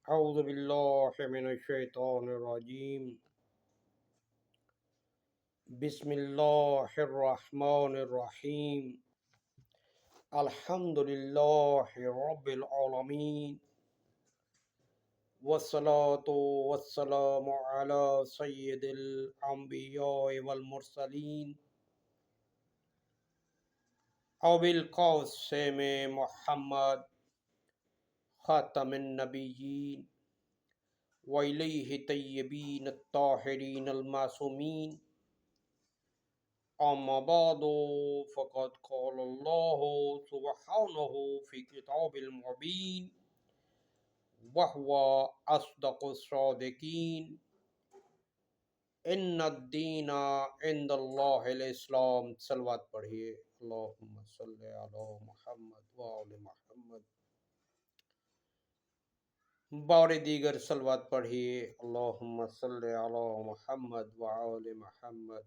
أعوذ بالله من الشيطان الرجيم. بسم الله الرحمن الرحيم. الحمد لله رب العالمين، والصلاة والسلام على سيد الأنبياء والمرسلين أبي القاسم محمد خاتم النبيين وإليه طيبين الطاهرين المعصومين. أما بعد، فقد قال الله سبحانه في كتاب المبين وهو أصدق الصادقين: إن الدين عند الله الإسلام. صلوات پڑھیے، اللہم صلی علی محمد وآل محمد. بار دیگر صلوات پڑھیے، اللہم صلی علی محمد وآل محمد.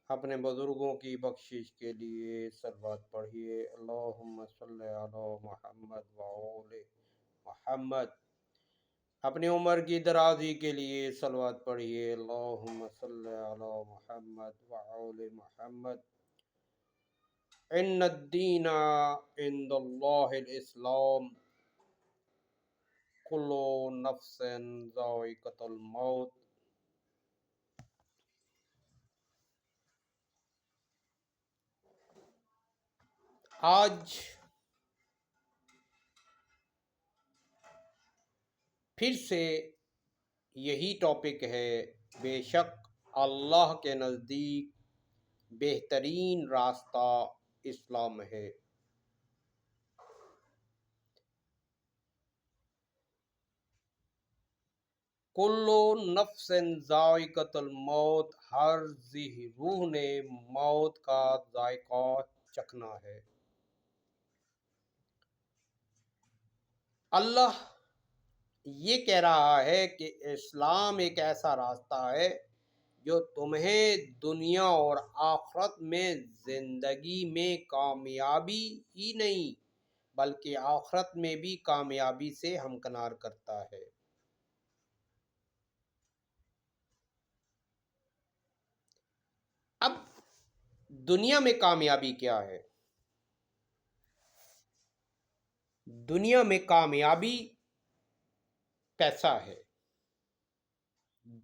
اپنے بزرگوں کی بخشش کے لیے صلوات پڑھیے، اللہم صلی علی محمد وآل محمد. اپنی عمر کی درازی کے لیے صلوات پڑھیے، اللہم صلی علی محمد وآل محمد. ان الدین عند اللہ الاسلام، کل نفس ذائقۃ الموت. آج پھر سے یہی ٹاپک ہے. بے شک اللہ کے نزدیک بہترین راستہ اسلام ہے. کل نفس ذائقۃ الموت، ہر روح نے موت کا ذائقہ چکھنا ہے. اللہ یہ کہہ رہا ہے کہ اسلام ایک ایسا راستہ ہے جو تمہیں دنیا اور آخرت میں زندگی میں کامیابی ہی نہیں بلکہ آخرت میں بھی کامیابی سے ہمکنار کرتا ہے. اب دنیا میں کامیابی کیا ہے؟ دنیا میں کامیابی پیسہ ہے،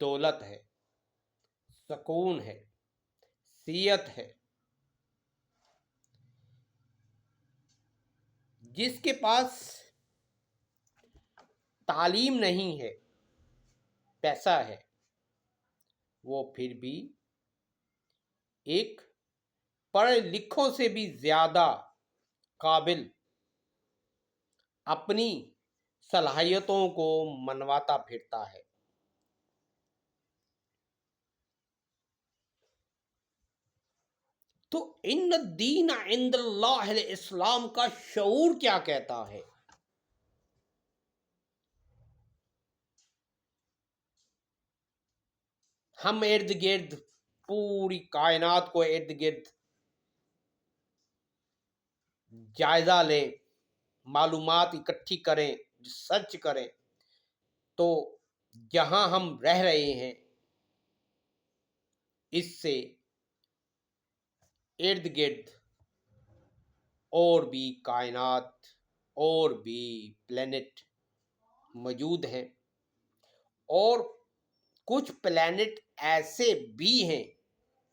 دولت ہے، سکون ہے، صحت ہے. جس کے پاس تعلیم نہیں ہے، پیسہ ہے، وہ پھر بھی ایک پڑھے لکھوں سے بھی زیادہ قابل اپنی صلاحیتوں کو منواتا پھرتا ہے. تو ان الدین عند اللہ الاسلام کا شعور کیا کہتا ہے؟ ہم ارد گرد پوری کائنات کو ارد گرد جائزہ لیں، معلومات اکٹھی کریں، ریسرچ کریں، تو جہاں ہم رہ رہے ہیں اس سے ارد گرد اور بھی کائنات اور بھی پلینٹ موجود ہیں، اور کچھ پلینٹ ایسے بھی ہیں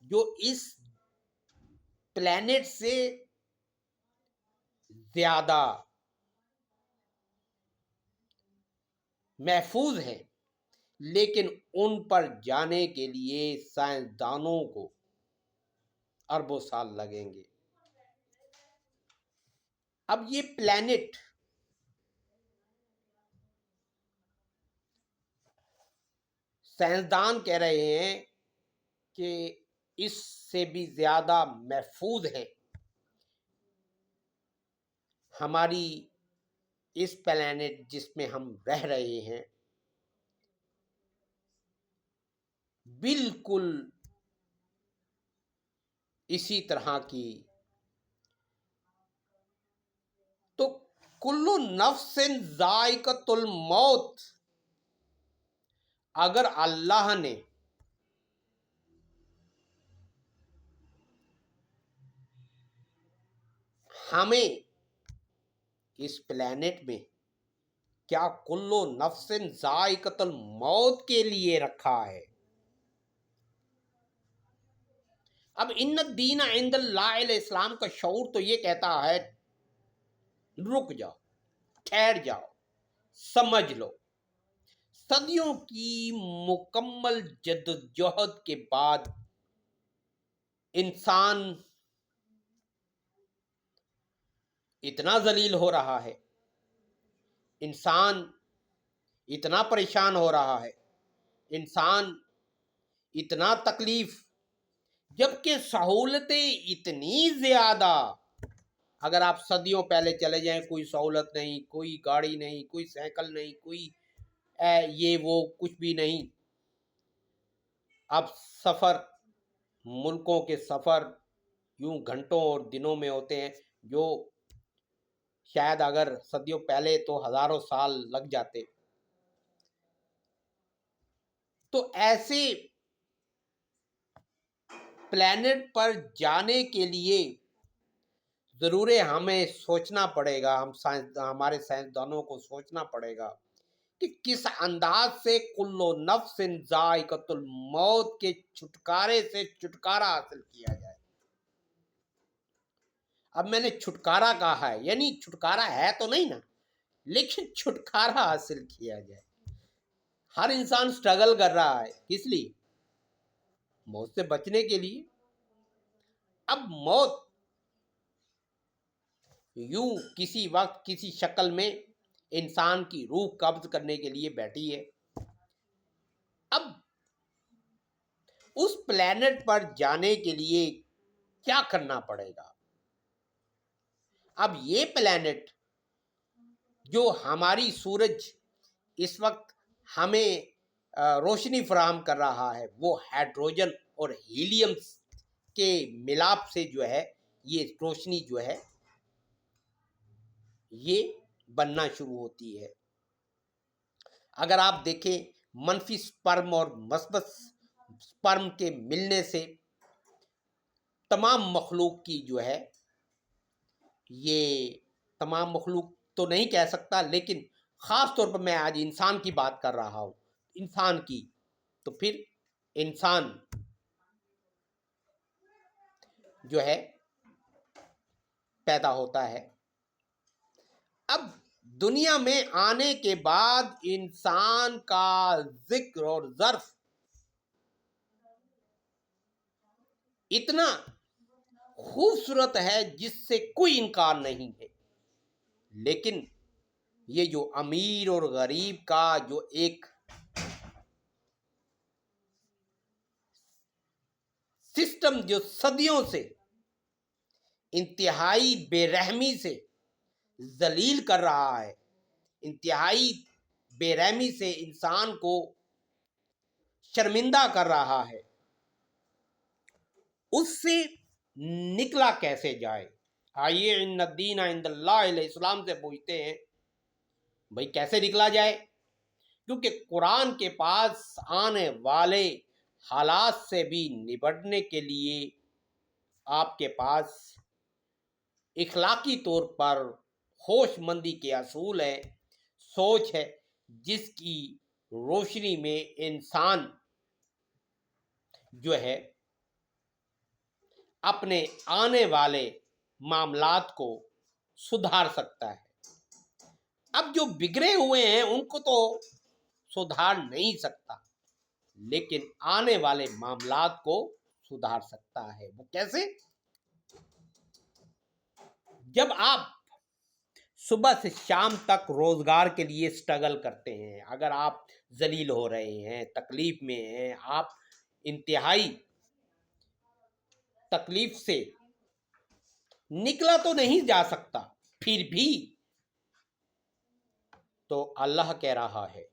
جو اس پلینٹ سے زیادہ محفوظ ہیں، لیکن ان پر جانے کے لیے سائنسدانوں کو اربوں سال لگیں گے. اب یہ پلینٹ سائنسدان کہہ رہے ہیں کہ اس سے بھی زیادہ محفوظ ہے. ہماری اس پلینٹ جس میں ہم رہ رہے ہیں بالکل اسی طرح کی. تو کلو نفس ذائقۃ الموت، اگر اللہ نے ہمیں اس پلانٹ میں کیا کلو نفس ذائقۃ الموت کے لیے رکھا ہے؟ اب ان الدین عند اللہ الاسلام کا شعور تو یہ کہتا ہے رک جاؤ، ٹھہر جاؤ، سمجھ لو، صدیوں کی مکمل جدوجہد کے بعد انسان اتنا ذلیل ہو رہا ہے، انسان اتنا پریشان ہو رہا ہے، انسان اتنا تکلیف، جبکہ سہولتیں اتنی زیادہ۔ اگر آپ صدیوں پہلے چلے جائیں، کوئی سہولت نہیں، کوئی گاڑی نہیں، کوئی سائیکل نہیں، کوئی یہ وہ کچھ بھی نہیں۔ اب سفر، ملکوں کے سفر یوں گھنٹوں اور دنوں میں ہوتے ہیں، جو شاید اگر صدیوں پہلے تو ہزاروں سال لگ جاتے۔ تو ایسے پلانٹ پر جانے کے لیے ضرور ہمیں سوچنا پڑے گا، ہمارے سائنسدانوں کو سوچنا پڑے گا کہ کس انداز سے کل نفس ذائقۃ الموت کے چھٹکارے سے چھٹکارا حاصل کیا جائے۔ اب میں نے چھٹکارا کہا ہے، یعنی چھٹکارا ہے تو نہیں نا، لیکن چھٹکارا حاصل کیا جائے۔ ہر انسان سٹرگل کر رہا ہے، کس لیے؟ موت سے بچنے کے لیے۔ اب موت یوں کسی وقت کسی شکل میں انسان کی روح قبض کرنے کے لیے بیٹھی ہے۔ اب اس پلانٹ پر جانے کے لیے کیا کرنا پڑے گا؟ اب یہ پلانٹ جو ہماری سورج اس وقت ہمیں روشنی فراہم کر رہا ہے، وہ ہائیڈروجن اور ہیلیم کے ملاپ سے جو ہے یہ روشنی جو ہے یہ بننا شروع ہوتی ہے۔ اگر آپ دیکھیں منفی سپرم اور مثبت سپرم کے ملنے سے تمام مخلوق کی جو ہے، یہ تمام مخلوق تو نہیں کہہ سکتا، لیکن خاص طور پر میں آج انسان کی بات کر رہا ہوں، انسان کی، تو پھر انسان جو ہے پیدا ہوتا ہے۔ اب دنیا میں آنے کے بعد انسان کا ذکر اور ظرف اتنا خوبصورت ہے جس سے کوئی انکار نہیں ہے، لیکن یہ جو امیر اور غریب کا جو ایک سسٹم جو صدیوں سے انتہائی بے رحمی سے ذلیل کر رہا ہے، انتہائی بے رحمی سے انسان کو شرمندہ کر رہا ہے، اس سے نکلا کیسے جائے؟ آئیے ان الدین عند اللہ الاسلام سے پوچھتے ہیں بھئی کیسے نکلا جائے؟ کیونکہ قرآن کے پاس آنے والے حالات سے بھی نبٹنے کے لیے آپ کے پاس اخلاقی طور پر ہوش مندی کے اصول ہے، سوچ ہے، جس کی روشنی میں انسان جو ہے اپنے آنے والے معاملات کو سدھار سکتا ہے۔ اب جو بگڑے ہوئے ہیں ان کو تو سدھار نہیں سکتا، لیکن آنے والے معاملات کو سدھار سکتا ہے۔ وہ کیسے؟ جب آپ صبح سے شام تک روزگار کے لیے سٹرگل کرتے ہیں، اگر آپ ذلیل ہو رہے ہیں، تکلیف میں ہیں، آپ انتہائی تکلیف سے نکلا تو نہیں جا سکتا، پھر بھی تو اللہ کہہ رہا ہے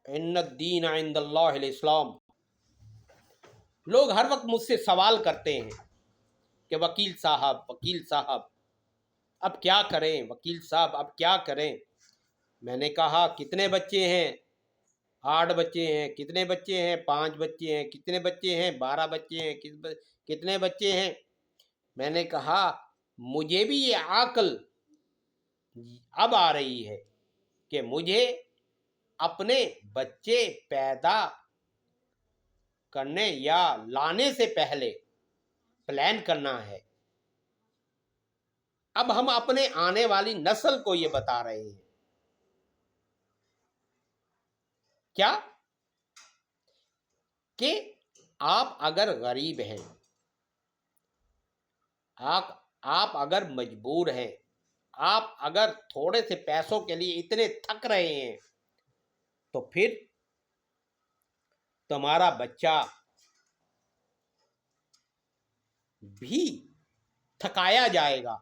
ان الدین عند اللہ الاسلام۔ لوگ ہر وقت مجھ سے سوال کرتے ہیں کہ وکیل صاحب اب کیا کریں وکیل صاحب، اب کیا کریں؟ میں نے کہا کتنے بچے ہیں؟ 8 بچے ہیں۔ کتنے بچے ہیں؟ 5 بچے ہیں۔ کتنے بچے ہیں؟ 12 بچے ہیں۔ کتنے بچے ہیں؟ میں نے کہا مجھے بھی یہ عقل اب آ رہی ہے کہ مجھے اپنے بچے پیدا کرنے یا لانے سے پہلے پلان کرنا ہے۔ اب ہم اپنے آنے والی نسل کو یہ بتا رہے ہیں کیا کہ آپ اگر غریب ہیں، آپ اگر مجبور ہیں، آپ اگر تھوڑے سے پیسوں کے لیے اتنے تھک رہے ہیں، تو پھر تمہارا بچہ بھی تھکایا جائے گا،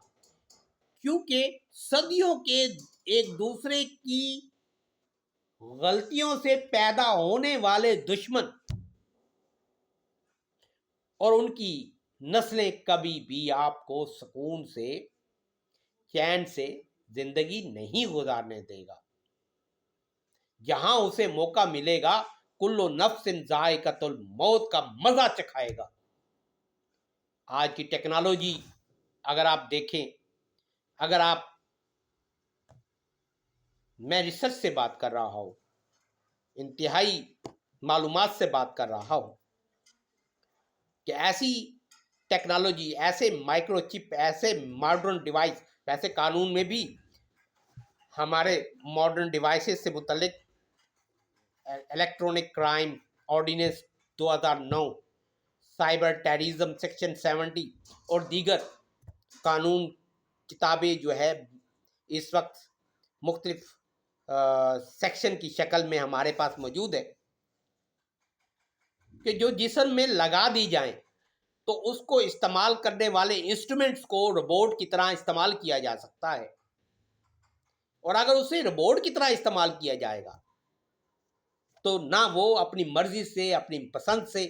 کیونکہ صدیوں کے ایک دوسرے کی غلطیوں سے پیدا ہونے والے دشمن اور ان کی نسلیں کبھی بھی آپ کو سکون سے، چین سے زندگی نہیں گزارنے دے گا۔ جہاں اسے موقع ملے گا کلو نفس ذائقۃ الموت کا مزہ چکھائے گا۔ آج کی ٹیکنالوجی اگر آپ دیکھیں، اگر آپ، میں ریسرچ سے بات کر رہا ہوں، انتہائی معلومات سے بات کر رہا ہوں کہ ایسی ٹیکنالوجی، ایسے مائکرو چپ، ایسے ماڈرن ڈیوائس، ویسے قانون میں بھی ہمارے ماڈرن ڈیوائسز سے متعلق electronic crime ordinance 2009، cyber terrorism section 70 اور دیگر قانون کتابیں جو ہے اس وقت مختلف سیکشن کی شکل میں ہمارے پاس موجود ہے کہ جو جسم میں لگا دی جائیں تو اس کو استعمال کرنے والے انسٹرومنٹس کو روبوٹ کی طرح استعمال کیا جا سکتا ہے، اور اگر اسے روبوٹ کی طرح استعمال کیا جائے گا تو نہ وہ اپنی مرضی سے، اپنی پسند سے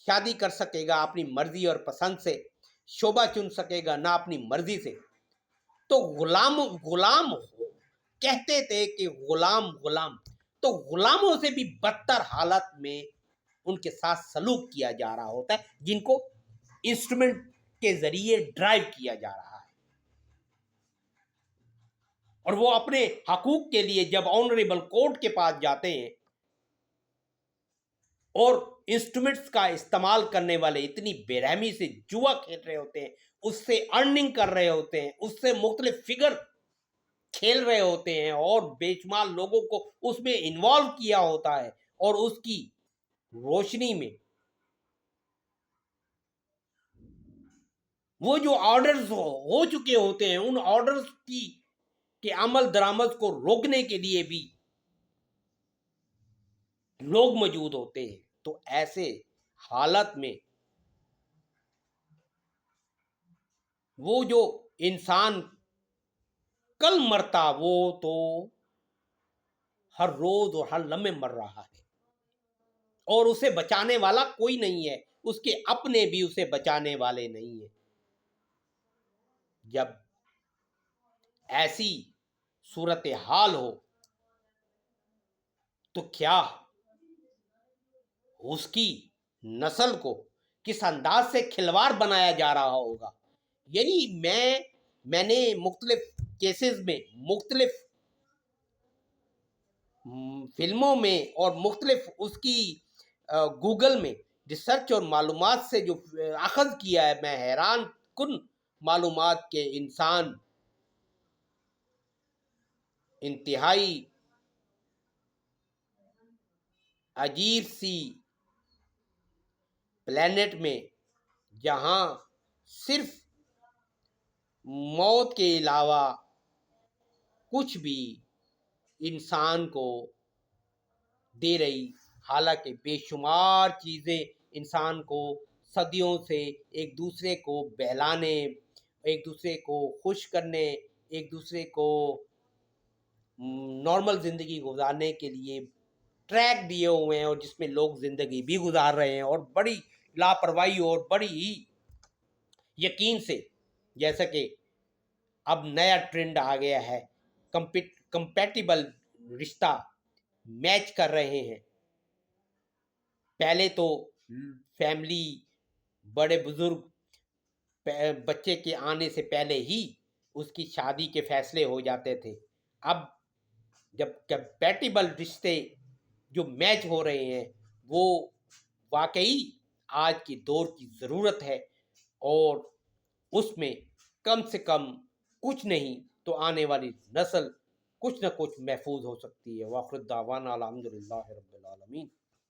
شادی کر سکے گا، اپنی مرضی اور پسند سے شعبہ چن سکے گا، نہ اپنی مرضی سے، تو غلام کہتے تھے کہ غلام، تو غلاموں سے بھی بدتر حالت میں ان کے ساتھ سلوک کیا جا رہا ہوتا ہے، جن کو انسٹرومنٹ کے ذریعے ڈرائیو کیا جا رہا ہے، اور وہ اپنے حقوق کے لیے جب آنریبل کورٹ کے پاس جاتے ہیں اور انسٹرومنٹس کا استعمال کرنے والے اتنی بے رحمی سے جوا کھیل رہے ہوتے ہیں، اس سے ارننگ کر رہے ہوتے ہیں، اس سے مختلف فگر کھیل رہے ہوتے ہیں، اور بے شمار لوگوں کو اس میں انوالو کیا ہوتا ہے، اور اس کی روشنی میں وہ جو آرڈرز ہو چکے ہوتے ہیں، ان آرڈرز کے عمل درآمد کو روکنے کے لیے بھی لوگ موجود ہوتے ہیں۔ تو ایسے حالت میں وہ جو انسان کل مرتا، وہ تو ہر روز اور ہر لمحے مر رہا ہے، اور اسے بچانے والا کوئی نہیں ہے، اس کے اپنے بھی اسے بچانے والے نہیں ہیں۔ جب ایسی صورتحال ہو تو کیا اس کی نسل کو کس انداز سے کھلواڑ بنایا جا رہا ہوگا؟ یعنی میں نے مختلف کیسز میں، مختلف فلموں میں، اور مختلف اس کی گوگل میں ریسرچ اور معلومات سے جو اخذ کیا ہے، میں حیران کن معلومات کے انسان انتہائی عجیب سی پلینٹ میں، جہاں صرف موت کے علاوہ کچھ بھی انسان کو دے رہی، حالانکہ بے شمار چیزیں انسان کو صدیوں سے ایک دوسرے کو بہلانے، ایک دوسرے کو خوش کرنے، ایک دوسرے کو نارمل زندگی گزارنے کے لیے ٹریک دیے ہوئے ہیں، اور جس میں لوگ زندگی بھی گزار رہے ہیں، اور بڑی لاپرواہی اور بڑی ہی یقین سے، جیسا کہ اب نیا ٹرینڈ آ گیا ہے، کمپیٹیبل رشتہ میچ کر رہے ہیں۔ پہلے تو فیملی، بڑے بزرگ بچے کے آنے سے پہلے ہی اس کی شادی کے فیصلے ہو جاتے تھے۔ اب جب کمپیٹیبل رشتے جو میچ ہو رہے ہیں وہ واقعی آج کی دور کی ضرورت ہے، اور اس میں کم سے کم کچھ نہیں تو آنے والی نسل کچھ نہ کچھ محفوظ ہو سکتی ہے۔ وآخر دعوانا الحمدللہ رب العالمین۔